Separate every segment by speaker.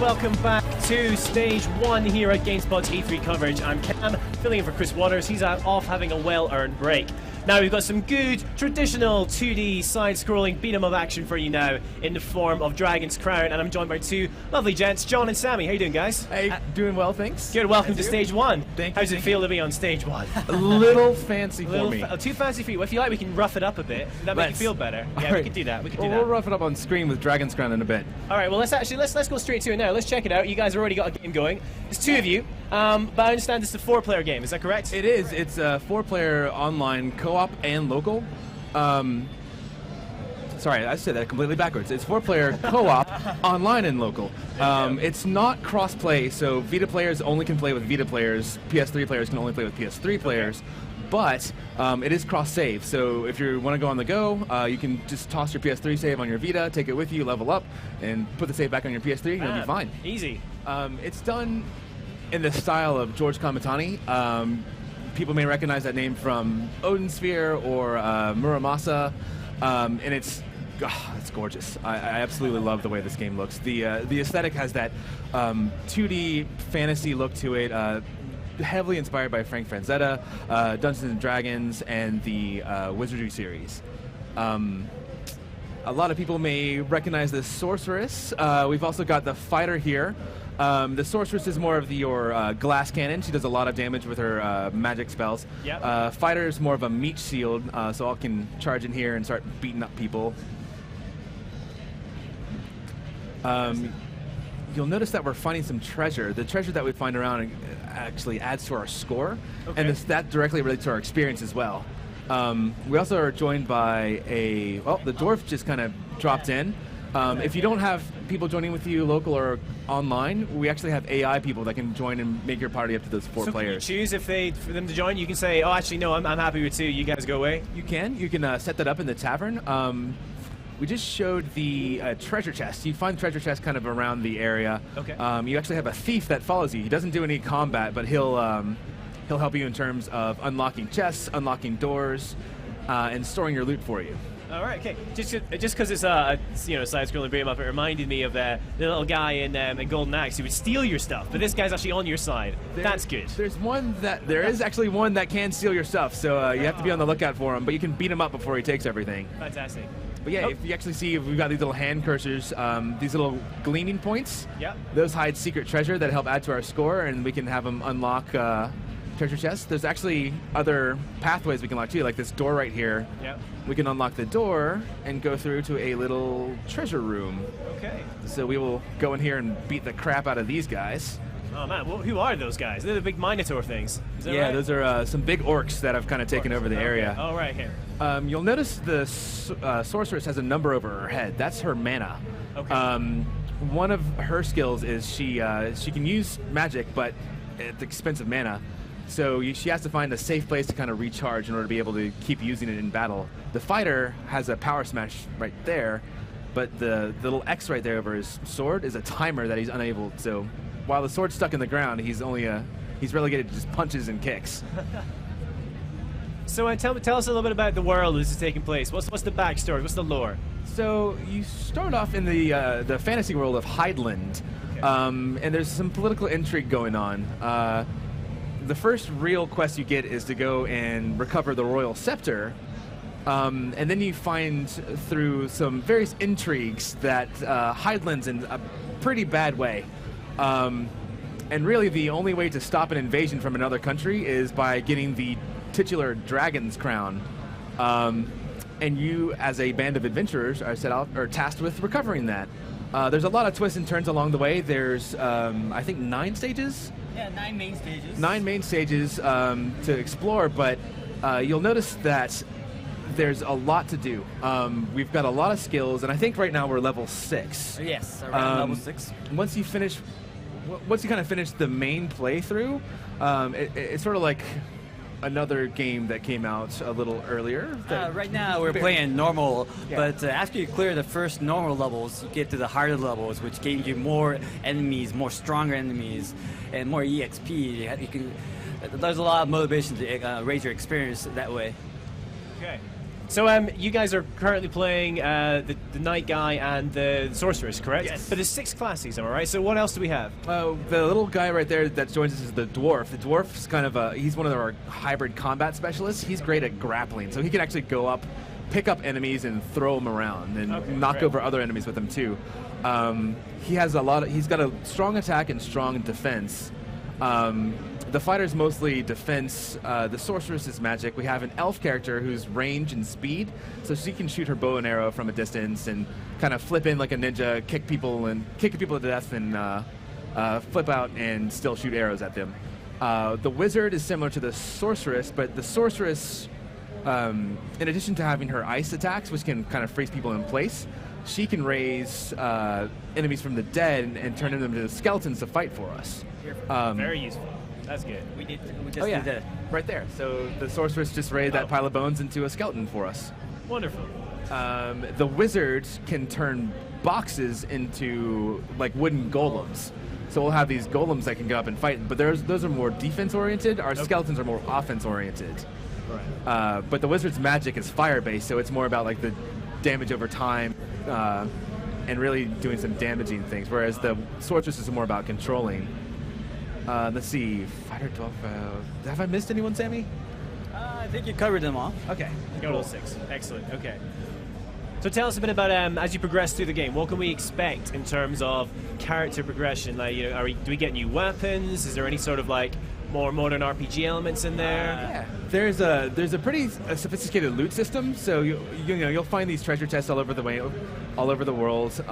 Speaker 1: welcome back to Stage 1 here at GameSpot's E3 coverage. I'm Cam, filling in for Chris Waters. He's out off having a well-earned break. Now we've got some good, traditional 2D side-scrolling beat-em-up action for you now in the form of Dragon's Crown, and I'm joined by two lovely gents, John and Sammy. How you doing, guys?
Speaker 2: Hey, doing well, thanks.
Speaker 1: Good, welcome to Stage 1.
Speaker 2: Thank you.
Speaker 1: How does it feel to be on Stage 1?
Speaker 2: A little fancy for me.
Speaker 1: Too fancy for you. Well, if you like, we can rough it up a bit. That make you feel better. Yeah, we can do that.
Speaker 2: We'll rough it up on screen with Dragon's Crown in a bit.
Speaker 1: All right, well, let's go straight to it now. Let's check it out. You guys have already got a game going. There's two of you, but I understand it's a 4-player game. Is that correct?
Speaker 2: It is. It's a 4-player online co-op and local. Sorry, I said that completely backwards. It's 4-player co-op, online and local. It's not cross-play, so Vita players only can play with Vita players. PS3 players can only play with PS3 players. But it is cross-save, so if you want to go on the go, you can just toss your PS3 save on your Vita, take it with you, level up, and put the save back on your PS3, and you'll be fine.
Speaker 1: Easy.
Speaker 2: It's done in the style of George Kamitani. People may recognize that name from Odin Sphere or Muramasa, and it's gorgeous. I absolutely love the way this game looks. The aesthetic has that 2D fantasy look to it, heavily inspired by Frank Frazetta, Dungeons and Dragons, and the Wizardry series. A lot of people may recognize the Sorceress. We've also got the Fighter here. The Sorceress is more of your glass cannon. She does a lot of damage with her magic spells. Yep. Fighter is more of a meat shield, so I can charge in here and start beating up people. You'll notice that we're finding some treasure. The treasure that we find around actually adds to our score, and that directly relates to our experience as well. We also are joined by the dwarf just kind of dropped in. If you don't have people joining with you local or online, we actually have AI people that can join and make your party up to those 4 players.
Speaker 1: Can you choose for them to join? You can say, oh, actually, no, I'm happy with 2. You guys go away.
Speaker 2: You can. You can set that up in the tavern. We just showed the treasure chest. You find the treasure chest kind of around the area. Okay. You actually have a thief that follows you. He doesn't do any combat, but he'll help you in terms of unlocking chests, unlocking doors, and storing your loot for you.
Speaker 1: All right, okay. Just because it's a side-scrolling beat-em-up, it reminded me of the little guy in Golden Axe who would steal your stuff, but this guy's actually on your side. That's good.
Speaker 2: There is actually one that can steal your stuff, so you have to be on the lookout for him. But you can beat him up before he takes everything.
Speaker 1: Fantastic.
Speaker 2: But yeah, if you actually see, we've got these little hand cursors, these little gleaming points.
Speaker 1: Yep.
Speaker 2: Those hide secret treasure that help add to our score, and we can have them unlock treasure chests. There's actually other pathways we can unlock too, like this door right here.
Speaker 1: Yep.
Speaker 2: We can unlock the door and go through to a little treasure room.
Speaker 1: Okay.
Speaker 2: So we will go in here and beat the crap out of these guys.
Speaker 1: Oh man, well, who are those guys? They're the big Minotaur things. Is that right?
Speaker 2: Those are some big orcs that have kind of taken over the area.
Speaker 1: Oh, right, here.
Speaker 2: You'll notice the sorceress has a number over her head. That's her mana.
Speaker 1: Okay.
Speaker 2: One of her skills is she can use magic, but at the expense of mana. So she has to find a safe place to kind of recharge in order to be able to keep using it in battle. The fighter has a power smash right there, but the little X right there over his sword is a timer that he's unable. So while the sword's stuck in the ground, he's relegated to just punches and kicks.
Speaker 1: So tell us a little bit about the world this is taking place. What's the backstory? What's the lore?
Speaker 2: So you start off in the fantasy world of Hydeland, and there's some political intrigue going on. The first real quest you get is to go and recover the royal scepter, and then you find through some various intrigues that Hydeland's in a pretty bad way. And really the only way to stop an invasion from another country is by getting the titular Dragon's Crown. And you, as a band of adventurers, are tasked with recovering that. There's a lot of twists and turns along the way. There's, I think, 9 stages?
Speaker 3: Yeah, 9 main stages.
Speaker 2: 9 main stages to explore, but you'll notice that there's a lot to do. We've got a lot of skills, and I think right now we're level 6.
Speaker 3: Yes, around level 6.
Speaker 2: Once you kind of finish the main playthrough, it's sort of like another game that came out a little earlier.
Speaker 3: Right now we're playing normal, but after you clear the first normal levels, you get to the harder levels, which gains you more enemies, more stronger enemies, and more EXP. There's a lot of motivation to raise your experience that way.
Speaker 1: Okay. So you guys are currently playing the Knight guy and the Sorceress, correct?
Speaker 2: Yes.
Speaker 1: But there's 6 classes, am I right? So what else do we have?
Speaker 2: The little guy right there that joins us is the Dwarf. The Dwarf's kind of he's one of our hybrid combat specialists. He's great at grappling, so he can actually go up, pick up enemies, and throw them around, and knock
Speaker 1: great.
Speaker 2: over other enemies with them too. He's got a strong attack and strong defense. The fighter's mostly defense. The sorceress is magic. We have an elf character who's range and speed, so she can shoot her bow and arrow from a distance and kind of flip in like a ninja, kick people to death, and flip out and still shoot arrows at them. The wizard is similar to the sorceress, but the sorceress, in addition to having her ice attacks, which can kind of freeze people in place, she can raise enemies from the dead and turn them into skeletons to fight for us.
Speaker 1: Very useful. That's good.
Speaker 3: We just
Speaker 2: Oh yeah,
Speaker 3: did that.
Speaker 2: right there. So the sorceress just raised that pile of bones into a skeleton for us.
Speaker 1: Wonderful.
Speaker 2: The wizard can turn boxes into like wooden golems. So we'll have these golems that can go up and fight, but those are more defense oriented. Our skeletons are more offense oriented.
Speaker 1: Right.
Speaker 2: But the wizard's magic is fire based, so it's more about like the damage over time and really doing some damaging things. Whereas the sorceress is more about controlling. Let's see, fighter 12. Have I missed anyone, Sammy?
Speaker 3: I think you covered them all.
Speaker 2: Okay.
Speaker 1: Got all 6. Excellent. Okay. So tell us a bit about as you progress through the game. What can we expect in terms of character progression? Like, do we get new weapons? Is there any sort of like more modern RPG elements in there?
Speaker 2: Yeah. There's a pretty sophisticated loot system. So you'll find these treasure chests all over the world.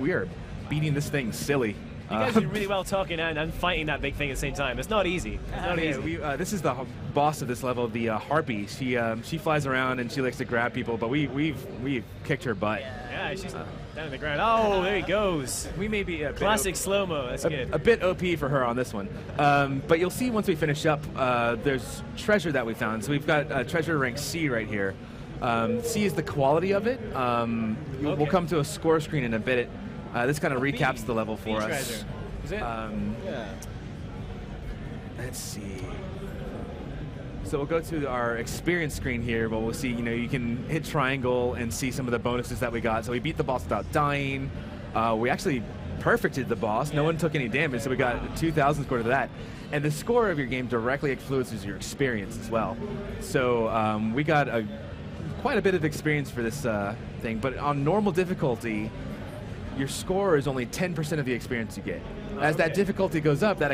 Speaker 2: We are beating this thing silly.
Speaker 1: You guys did really well talking and fighting that big thing at the same time. It's not easy. It's not easy.
Speaker 2: This is the boss of this level, the Harpy. She flies around and she likes to grab people, but we've kicked her butt.
Speaker 1: Yeah, she's down on the ground. Oh, there he goes.
Speaker 2: We may be
Speaker 1: Classic slow-mo. That's good.
Speaker 2: a bit OP for her on this one. But you'll see once we finish up, there's treasure that we found. So we've got treasure rank C right here. C is the quality of it. We'll come to a score screen in a bit. This kind of recaps the level for us.
Speaker 1: Treasure. Is it?
Speaker 2: Yeah. Let's see. So we'll go to our experience screen here, but we'll see, you can hit triangle and see some of the bonuses that we got. So we beat the boss without dying. We actually perfected the boss. No one took any damage, so we got 2,000 score to that. And the score of your game directly influences your experience as well. So we got quite a bit of experience for this thing, but on normal difficulty, your score is only 10% of the experience you get. As that difficulty goes up, that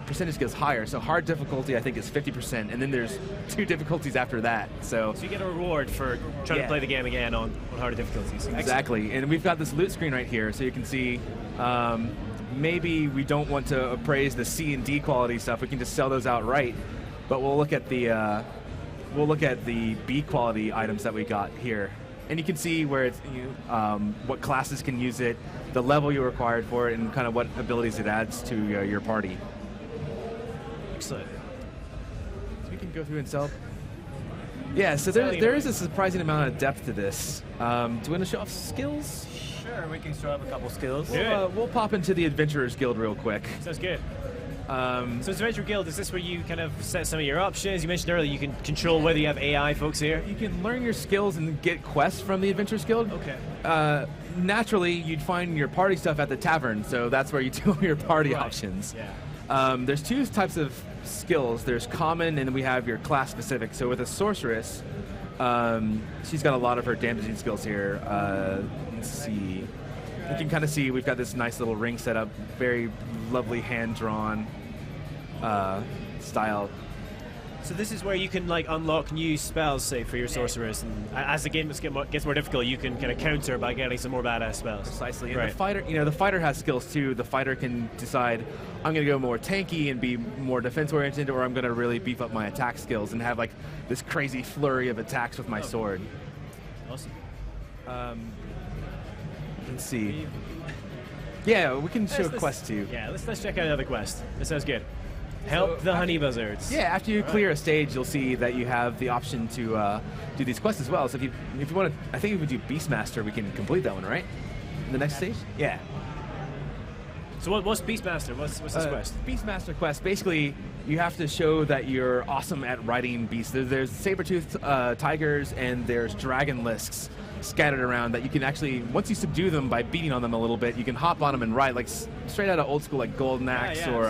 Speaker 2: percentage goes higher. So hard difficulty, I think, is 50%, and then there's 2 difficulties after that. So
Speaker 1: you get a reward for trying to play the game again on harder difficulties.
Speaker 2: Exactly. And we've got this loot screen right here, so you can see maybe we don't want to appraise the C and D quality stuff. We can just sell those outright. But we'll look at the B quality items that we got here. And you can see where it's what classes can use it, the level you required for it, and kind of what abilities it adds to your party.
Speaker 1: Excellent.
Speaker 2: So we can go through and sell. Yeah, so there is a surprising amount of depth to this. Do you want to show off skills?
Speaker 3: Sure, we can show up a couple skills.
Speaker 2: We'll pop into the Adventurers Guild real quick.
Speaker 1: Sounds good. So Adventure Guild, is this where you kind of set some of your options? You mentioned earlier you can control whether you have AI folks here.
Speaker 2: You can learn your skills and get quests from the Adventurers Guild.
Speaker 1: Okay.
Speaker 2: Naturally, you'd find your party stuff at the tavern, so that's where you do your party options.
Speaker 1: Yeah.
Speaker 2: There's 2 types of skills. There's common, and then we have your class specific. So with a sorceress, she's got a lot of her damaging skills here. Let's see. You can kind of see we've got this nice little ring set up, very lovely hand-drawn style.
Speaker 1: So this is where you can like unlock new spells, say, for your sorceress, and as the game gets more difficult, you can kind of counter by getting some more badass spells.
Speaker 2: Precisely. And the fighter has skills too. The fighter can decide, I'm going to go more tanky and be more defense-oriented, or I'm going to really beef up my attack skills and have like this crazy flurry of attacks with my sword.
Speaker 1: Awesome.
Speaker 2: Let's see. Yeah, we can show a quest too.
Speaker 1: Yeah, let's check out another quest. This sounds good. Help the honey buzzards.
Speaker 2: Yeah, after you clear a stage, you'll see that you have the option to do these quests as well. So if you want to, I think if we do Beastmaster, we can complete that one, right? In the next stage? Yeah.
Speaker 1: So what's Beastmaster? What's this quest?
Speaker 2: Beastmaster quest. Basically, you have to show that you're awesome at riding beasts. There's saber-toothed tigers and there's dragon lisks scattered around that you can actually, once you subdue them by beating on them a little bit, you can hop on them and ride, like straight out of old school, like Golden Axe or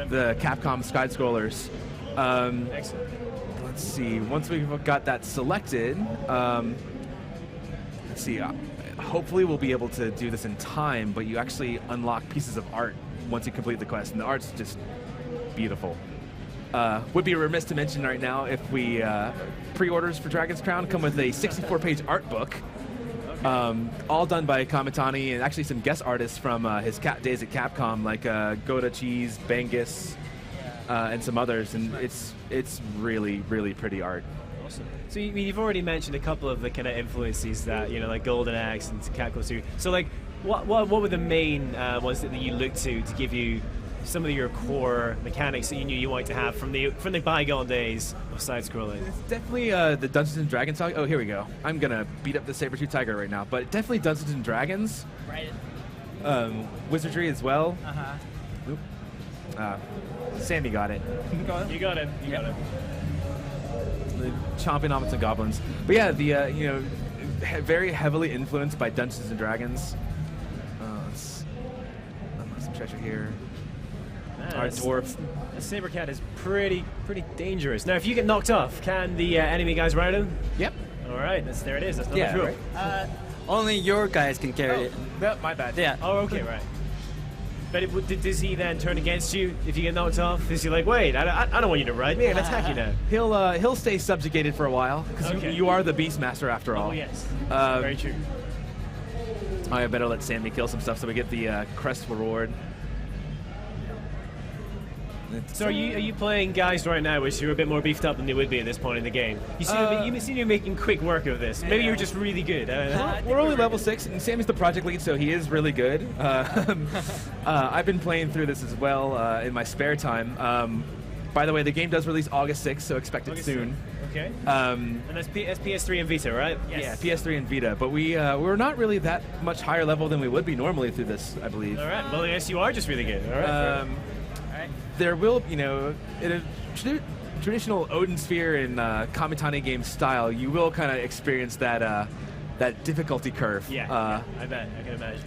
Speaker 2: the Capcom side scrollers.
Speaker 1: Excellent.
Speaker 2: Let's see. Once we've got that selected, let's see. Hopefully we'll be able to do this in time, but you actually unlock pieces of art once you complete the quest, and the art's just beautiful. Would be remiss to mention right now if we pre-orders for Dragon's Crown come with a 64-page art book, all done by Kamitani and actually some guest artists from his days at Capcom, like Goda Cheese, Bangus, and some others, and it's really, really pretty art.
Speaker 1: Awesome. So you've already mentioned a couple of the kind of influences that, like Golden Axe and Capcom 2. So like, what were the main ones that you looked to give you some of your core mechanics that you knew you wanted to have from the bygone days of side-scrolling?
Speaker 2: It's definitely the Dungeons and Dragons saga. Oh, here we go. I'm gonna beat up the saber-tooth tiger right now, but definitely Dungeons and Dragons.
Speaker 3: Right.
Speaker 2: Wizardry as well.
Speaker 3: Uh-huh.
Speaker 2: Sammy got it.
Speaker 1: You got it. You got it.
Speaker 2: The chomping on some goblins. But yeah, the very heavily influenced by Dungeons and Dragons. Let's unlock some treasure here. Our dwarf.
Speaker 1: The saber cat is pretty dangerous. Now, if you get knocked off, can the enemy guys ride him?
Speaker 2: Yep.
Speaker 1: All right, there it is. That's not true.
Speaker 2: Right.
Speaker 3: Only your guys can carry it.
Speaker 2: No, my bad.
Speaker 3: Yeah.
Speaker 1: Oh, okay, right. But does he then turn against you if you get knocked off? Is he like, wait, I don't want you to ride me, I'm gonna attack you now?
Speaker 2: He'll stay subjugated for a while because you are the Beastmaster after all.
Speaker 1: Oh yes, very true.
Speaker 2: I better let Sammy kill some stuff so we get the crest reward.
Speaker 1: So are you playing guys right now which are a bit more beefed up than they would be at this point in the game? You seem you're making quick work of this. Maybe you're just really good.
Speaker 2: We're only level 6, and Sammy's the project lead, so he is really good. I've been playing through this as well in my spare time. By the way, the game does release August 6th, so expect it soon.
Speaker 1: Okay. And that's PS3 and Vita, right?
Speaker 2: Yes. Yeah, PS3 and Vita. But we're not really that much higher level than we would be normally through this, I believe.
Speaker 1: All right. Well, yes, you are just really good. All right.
Speaker 2: There will, in a traditional Odin Sphere and Kamitani game style, you will kind of experience that difficulty curve.
Speaker 1: Yeah, I bet. I can imagine.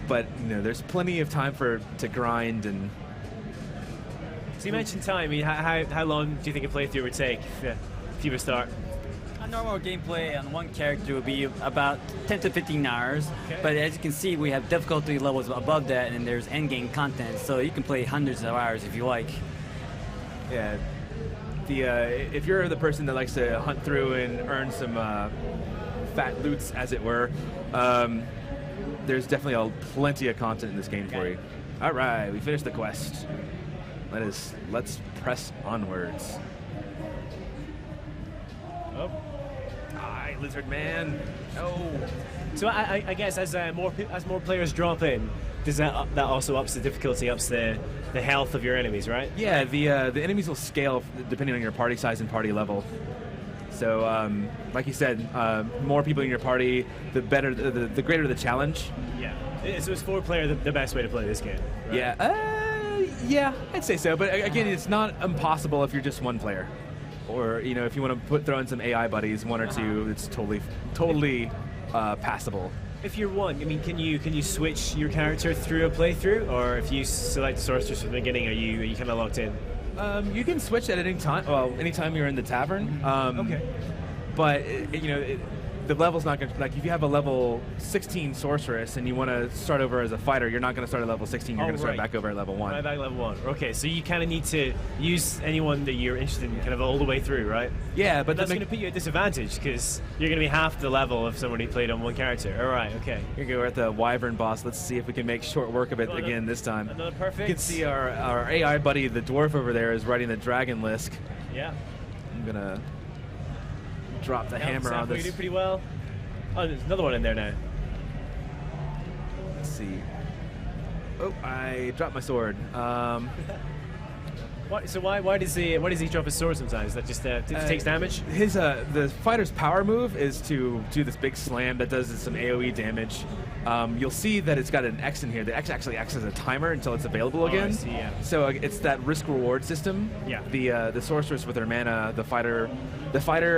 Speaker 2: But there's plenty of time to grind and.
Speaker 1: So you mentioned time. I mean, how long do you think a playthrough would take if you were to start?
Speaker 3: A normal gameplay on one character would be about 10 to 15 hours,
Speaker 1: okay.
Speaker 3: But as you can see, we have difficulty levels above that, and there's endgame content, so you can play hundreds of hours if you like.
Speaker 2: Yeah. If you're the person that likes to hunt through and earn some fat loots, as it were, there's definitely plenty of content in this game for you. All right, we finished the quest. Let's press onwards.
Speaker 1: Oh.
Speaker 2: Hi, Lizard Man. No.
Speaker 1: So I guess as more players drop in, does that also ups the difficulty, ups the health of your enemies, right?
Speaker 2: Yeah, the enemies will scale depending on your party size and party level. So, like you said, more people in your party, the better, the greater the challenge.
Speaker 1: Yeah. So is 4-player the best way to play this game? Right?
Speaker 2: Yeah. Yeah, I'd say so. But again, it's not impossible if you're just one player. Or if you want to throw in some AI buddies, one or two, it's totally passable.
Speaker 1: If you're one, I mean, can you switch your character through a playthrough, or if you select sorceress from the beginning, are you kind of locked in?
Speaker 2: You can switch at any time. Well, anytime you're in the tavern.
Speaker 1: Okay.
Speaker 2: But the level's not going to, like, if you have a level 16 sorceress and you want to start over as a fighter, you're not going to start at level 16. You're going to start back over at level 1.
Speaker 1: Right back at level 1. Okay, so you kind of need to use anyone that you're interested in kind of all the way through, right?
Speaker 2: Yeah, but
Speaker 1: that's going to put you at disadvantage because you're going to be half the level of someone who played on one character. All right, okay.
Speaker 2: Here we go. We're at the Wyvern boss. Let's see if we can make short work of it again this time.
Speaker 1: Another perfect.
Speaker 2: You can see our AI buddy, the dwarf over there, is riding the dragon lisk.
Speaker 1: Yeah.
Speaker 2: I'm going to drop the hammer on this.
Speaker 1: You do pretty well. Oh, there's another one in there now.
Speaker 2: Let's see. Oh, I dropped my sword.
Speaker 1: Why does he drop his sword sometimes? Is that just he takes damage?
Speaker 2: His the fighter's power move is to do this big slam that does some AOE damage. You'll see that it's got an X in here. The X actually acts as a timer until it's available again.
Speaker 1: I see, yeah.
Speaker 2: So it's that risk-reward system.
Speaker 1: Yeah.
Speaker 2: The sorceress with her mana, the fighter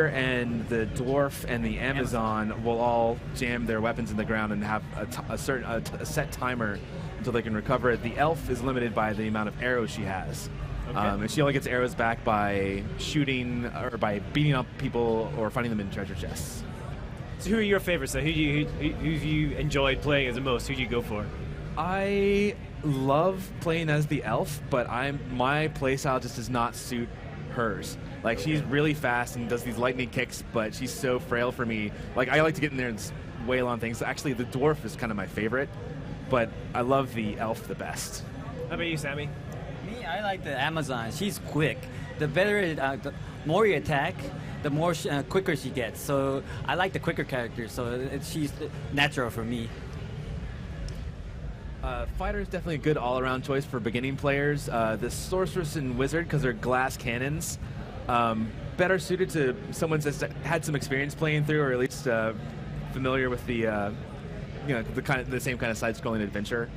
Speaker 2: and the dwarf and the Amazon will all jam their weapons in the ground and have a set timer until they can recover it. The elf is limited by the amount of arrows she has.
Speaker 1: Okay.
Speaker 2: And she only gets arrows back by shooting or by beating up people or finding them in treasure chests.
Speaker 1: So who are your favorites? So who you enjoyed playing as the most? Who do you go for?
Speaker 2: I love playing as the elf, but my playstyle just does not suit hers. Like, she's really fast and does these lightning kicks, but she's so frail for me. Like, I like to get in there and wail on things. Actually, the dwarf is kind of my favorite, but I love the elf the best.
Speaker 1: How about you, Sammy?
Speaker 3: Me, I like the Amazon. She's quick. The better, the more you attack, the more quicker she gets. So I like the quicker character. So she's natural for me.
Speaker 2: Fighter is definitely a good all-around choice for beginning players. The sorceress and wizard, because they're glass cannons, better suited to someone that's had some experience playing through, or at least familiar with the the same kind of side-scrolling adventure.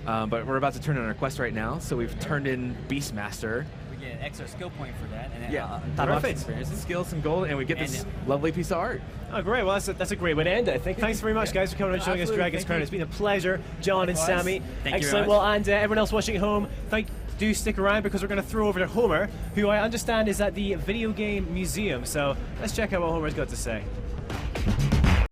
Speaker 2: But we're about to turn in our quest right now, so we've turned in Beastmaster.
Speaker 3: We get an extra skill point for that. And
Speaker 2: Yeah,
Speaker 1: perfect.
Speaker 2: Experience and skills and gold, and we get this lovely piece of art.
Speaker 1: Oh, great. Well, that's a great way to end it, I think. Thanks very much, guys, for coming and showing us
Speaker 2: Absolutely.
Speaker 1: Dragon's
Speaker 2: Thank
Speaker 1: Crown.
Speaker 2: you.
Speaker 1: It's been a pleasure, John and Sammy.
Speaker 3: Thank you very
Speaker 1: Excellent.
Speaker 3: much.
Speaker 1: Well, and everyone else watching at home, do stick around because we're going to throw over to Homer, who I understand is at the Video Game Museum. So let's check out what Homer's got to say.